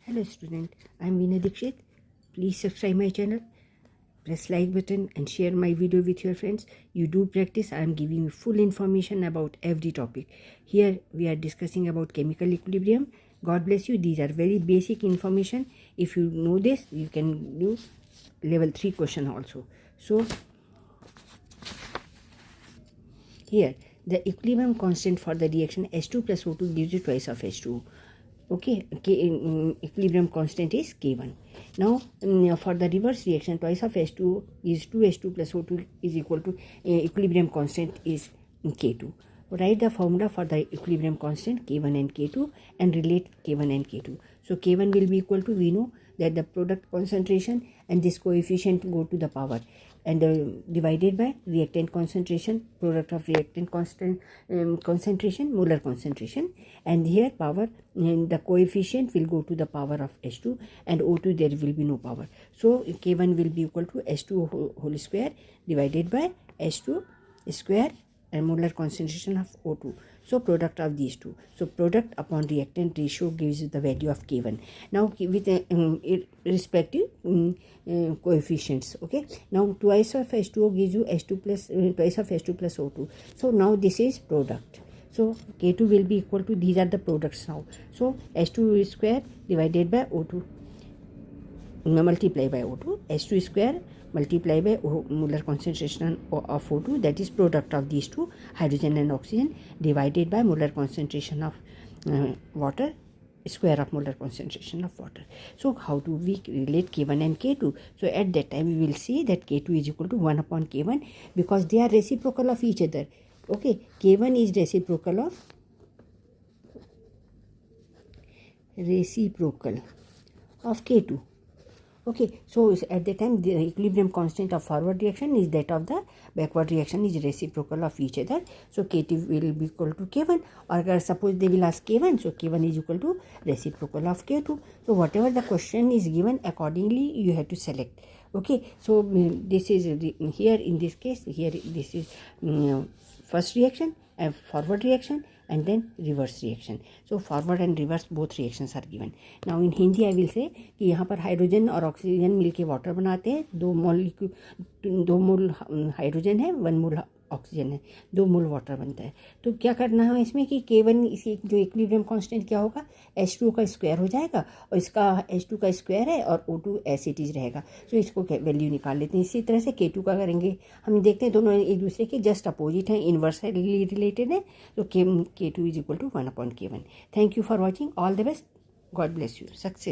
Hello student, I am Veena Dikshit. Please subscribe my channel, press like button and share my video with your friends. You do practice, I am giving you full information about every topic. Here we are discussing about chemical equilibrium. God bless you, these are very basic information. If you know this, you can do level 3 question also. So here the equilibrium constant for the reaction H2 plus O2 gives you twice of H2. Okay, equilibrium constant is K1. Now for the reverse reaction, twice of H2 is 2H2 plus O2 is equal to equilibrium constant is K2. Write the formula for the equilibrium constant K1 and K2 and relate K1 and K2. So K1 will be equal to, we know that the product concentration and this coefficient go to the power and divided by reactant concentration, product of reactant concentration, molar concentration, and here power, and the coefficient will go to the power of H2 and O2 there will be no power. So K1 will be equal to H2 whole square divided by H2 square and molar concentration of O2. So product of these two. So product upon reactant ratio gives you the value of K1. Now with respective coefficients. Okay. Now twice of H2O gives you H2 plus twice of H2 plus O2. So now this is product. So K2 will be equal to, these are the products now. So H2 square divided by O2 multiply by O2, H2 square multiply by molar concentration of O2, that is product of these two, hydrogen and oxygen, divided by molar concentration of water, square of molar concentration of water. So how do we relate K1 and K2? So at that time we will see that K2 is equal to 1 upon K1 because they are reciprocal of each other. Okay, K1 is reciprocal of K2. Okay, so at the time the equilibrium constant of forward reaction is that of the backward reaction is reciprocal of each other. So K2 will be equal to K1, or suppose they will ask K1, so K1 is equal to reciprocal of K2. So whatever the question is given, accordingly you have to select. Okay, so this is here in this case, here this is first reaction and forward reaction and then reverse reaction. So forward and reverse both reactions are given. Now in Hindi I will say कि यहाँ पर hydrogen और oxygen मिलके water बनाते हैं, 2 मोल hydrogen है, 1 मोल oxygen है, 2 मोल water बनता है. तो क्या करना है इसमें कि K1 इसी जो इक्विलिब्रियम कांस्टेंट क्या होगा, H2 का स्क्वायर हो जाएगा और इसका H2 का स्क्वायर है और O2 एज इट इज रहेगा. सो इसको वैल्यू निकाल लेते हैं. इसी तरह से K2 का करेंगे. हम देखते हैं दोनों एक दूसरे के जस्ट अपोजिट हैं, इन्वर्सली रिलेटेड है. तो K2 is equal to 1 upon K1. Thank you for watching. All the best. God bless you. Success.